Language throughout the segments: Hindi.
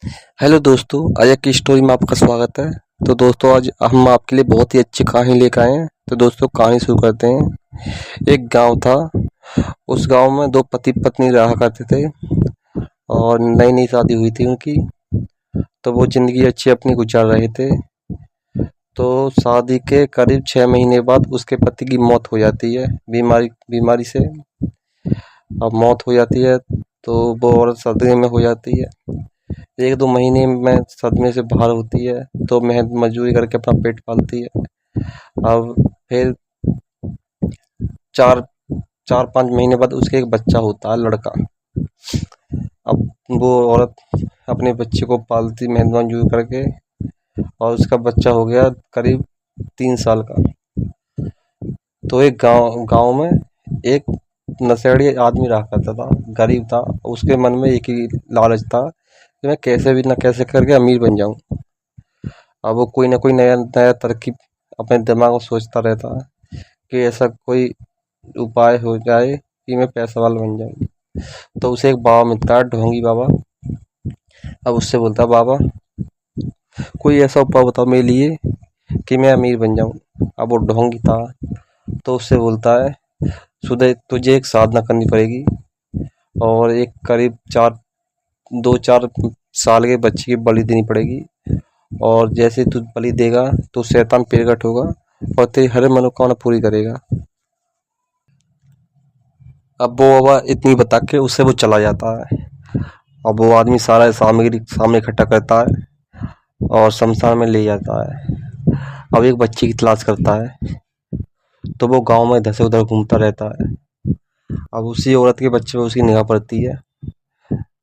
हेलो दोस्तों, अजय की स्टोरी में आपका स्वागत है। तो दोस्तों, आज हम आपके लिए बहुत ही अच्छी कहानी लेकर आए हैं। तो दोस्तों, कहानी शुरू करते हैं। एक गांव था। उस गांव में दो पति पत्नी रहा करते थे और नई नई शादी हुई थी उनकी। तो वो जिंदगी अच्छी अपनी गुजार रहे थे। तो शादी के करीब 6 महीने बाद उसके पति की मौत हो जाती है, बीमारी बीमारी से। अब मौत हो जाती है तो वो औरत सदमे में हो जाती है। 1-2 महीने में सदमे से बाहर होती है तो मेहनत मजदूरी करके अपना पेट पालती है। अब फिर चार 4-5 महीने बाद उसके एक बच्चा होता है, लड़का। अब वो औरत अपने बच्चे को पालती मेहनत मजदूरी करके, और उसका बच्चा हो गया करीब 3 साल का। तो एक गांव गांव में एक नशेड़ी आदमी रहा करता था, गरीब था। उसके मन में एक ही लालच था कि मैं कैसे भी ना कैसे करके अमीर बन जाऊं। अब वो कोई ना कोई नया नया तरकीब अपने दिमाग में सोचता रहता है कि ऐसा कोई उपाय हो जाए कि मैं पैसा वाला बन जाऊं। तो उसे एक बाबा मिलता है, ढोंगी बाबा। अब उससे बोलता है, बाबा कोई ऐसा उपाय बताओ मेरे लिए कि मैं अमीर बन जाऊं। अब वो ढोंगी था तो उससे बोलता है, सुधे तुझे एक साधना करनी पड़ेगी और एक करीब 2-4 साल के बच्चे की बलि देनी पड़ेगी। और जैसे तू बलि देगा तो शैतान प्रकट होगा और तेरी हर मनोकामना पूरी करेगा। अब वो बाबा इतनी बता के उससे वो चला जाता है। अब वो आदमी सारा सामग्री सामने इकट्ठा करता है और शमशान में ले जाता है। अब एक बच्चे की तलाश करता है तो वो गांव में इधर से उधर घूमता रहता है। अब उसी औरत के बच्चे पे उसकी निगाह पड़ती है।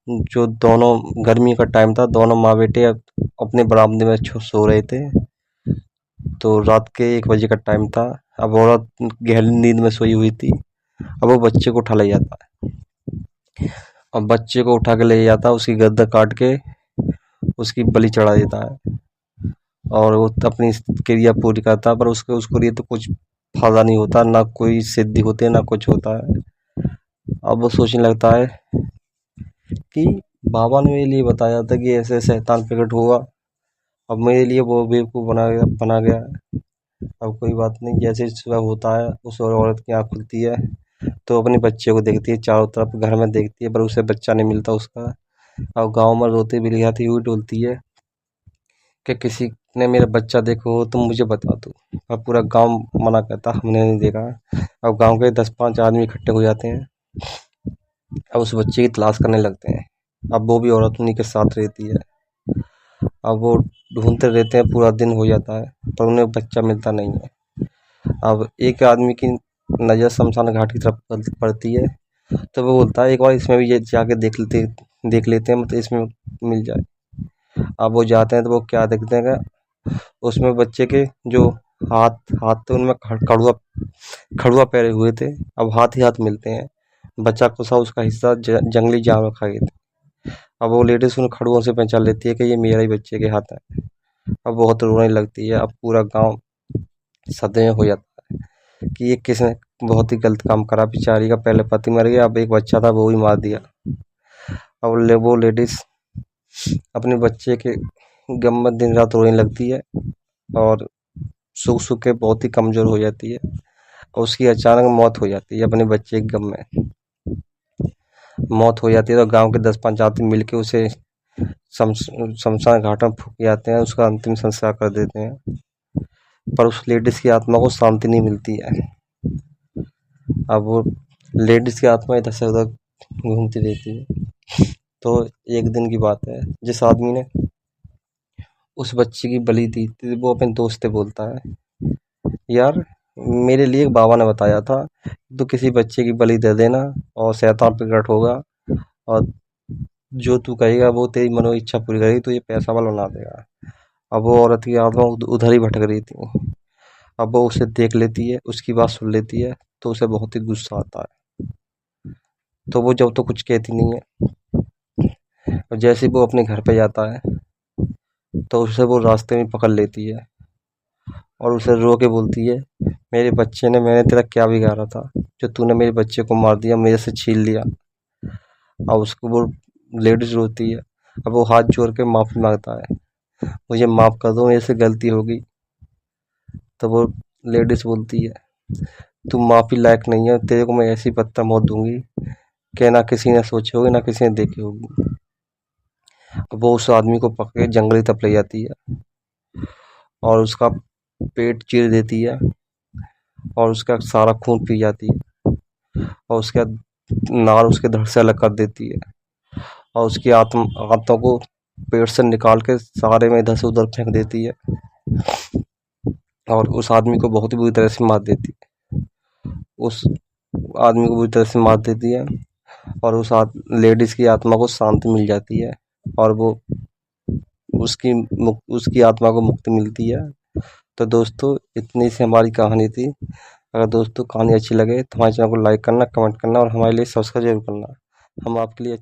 जो दोनों, गर्मी का टाइम था, दोनों माँ बेटे अपने बरामदे में सो रहे थे। तो रात के 1 बजे का टाइम था। अब औरत गहरी नींद में सोई हुई थी। अब वो बच्चे को उठा ले जाता है। अब बच्चे को उठा के ले जाता है, उसकी गर्दन काट के उसकी बलि चढ़ा देता है और वो अपनी क्रिया पूरी करता है। पर उसके उसको लिए तो कुछ फायदा नहीं होता, ना कोई सिद्धि होती है ना कुछ होता है। अब वो सोचने लगता है कि बाबा ने मेरे लिए बताया था कि ऐसे शैतान प्रकट होगा, अब मेरे लिए वो बेवकूफ़ बना गया है। अब कोई बात नहीं, जैसे सुबह होता है उस औरत की आँख खुलती है तो अपने बच्चे को देखती है, चारों तरफ घर में देखती है पर उसे बच्चा नहीं मिलता उसका। अब गांव में रोती बिलखाती हुई डोलती है कि किसी ने मेरा बच्चा देखो हो तुम मुझे बता दो। अब पूरा गांव मना करता, हमने नहीं देखा। अब गांव के 10-5 आदमी इकट्ठे हो जाते हैं। अब उस बच्चे की तलाश करने लगते हैं। अब वो भी औरत उन्हीं के साथ रहती है। अब वो ढूंढते रहते हैं, पूरा दिन हो जाता है पर उन्हें बच्चा मिलता नहीं है। अब एक आदमी की नज़र शमशान घाट की तरफ पड़ती है तो वो बोलता है, एक बार इसमें भी ये जाके देख लेते हैं, मतलब इसमें मिल जाए। अब वो जाते हैं तो वो क्या देखते हैं कि उसमें बच्चे के जो हाथ हाथ थे उनमें खड़ुआ खड़ुआ पैरे हुए थे। अब हाथ ही हाथ मिलते हैं। बच्चा को सा उसका हिस्सा जंगली जानवर खा गए थे। अब वो लेडीज उन खड़ुओं से पहचान लेती है कि ये मेरा ही बच्चे के हाथ है। अब बहुत रोने लगती है। अब पूरा गांव सदमे में हो जाता है कि ये किसने बहुत ही गलत काम करा। बेचारी का पहले पति मर गया, अब एक बच्चा था वो भी मार दिया। अब वो लेडीज अपने बच्चे के गम में दिन रात रोने लगती है और सूख सूख के बहुत ही कमजोर हो जाती है और उसकी अचानक मौत हो जाती है। अपने बच्चे के गम में मौत हो जाती है तो गांव के 10-5 आदमी मिलके उसे शमशान घाट में फूंक जाते हैं, उसका अंतिम संस्कार कर देते हैं। पर उस लेडीज की आत्मा को शांति नहीं मिलती है। अब वो लेडीज की आत्मा इधर से उधर घूमती रहती है। तो एक दिन की बात है, जिस आदमी ने उस बच्चे की बलि दी थी वो अपने दोस्त से बोलता है, यार मेरे लिए एक बाबा ने बताया था तो किसी बच्चे की बलि दे देना और शैतान प्रकट होगा और जो तू कहेगा वो तेरी मनो इच्छा पूरी करेगी, तो ये पैसा वाला बना देगा। अब वो औरत की आत्मा उधर ही भटक रही थी। अब वो उसे देख लेती है, उसकी बात सुन लेती है तो उसे बहुत ही गुस्सा आता है। तो वो जब तो कुछ कहती नहीं है और जैसे ही वो अपने घर पे जाता है तो उसे वो रास्ते में पकड़ लेती है और उसे रो के बोलती है, मेरे बच्चे ने, मैंने तेरा क्या बिगाड़ा था जो तूने मेरे बच्चे को मार दिया, मेरे से छीन लिया। अब उसको वो लेडीज रोती है। अब वो हाथ जोड़ के माफ़ी मांगता है, मुझे माफ़ कर दो, मेरे से गलती हो गई। तो वो लेडीज बोलती है, तुम माफ़ी लायक नहीं है, तेरे को मैं ऐसी पत्ता मौत दूंगी कि ना किसी ने सोची होगी ना किसी ने देखी होगी। अब वो उस आदमी को पकड़ के जंगली तरफ ले जाती है और उसका पेट चीर देती है और उसका सारा खून पी जाती है और उसके बाद नार उसके धड़ से अलग कर देती है और उसकी आत्मा को पेट से निकाल के सारे में इधर से उधर फेंक देती है और उस आदमी को बहुत ही बुरी तरह से मार देती है। उस आदमी को बुरी तरह से मार देती है और उस लेडीज की आत्मा को शांति मिल जाती है और वो उसकी आत्मा को मुक्ति मिलती है। तो दोस्तों इतनी सी हमारी कहानी थी। अगर दोस्तों कहानी अच्छी लगे तो हमारे चैनल को लाइक करना, कमेंट करना और हमारे लिए सब्सक्राइब जरूर करना। हम आपके लिए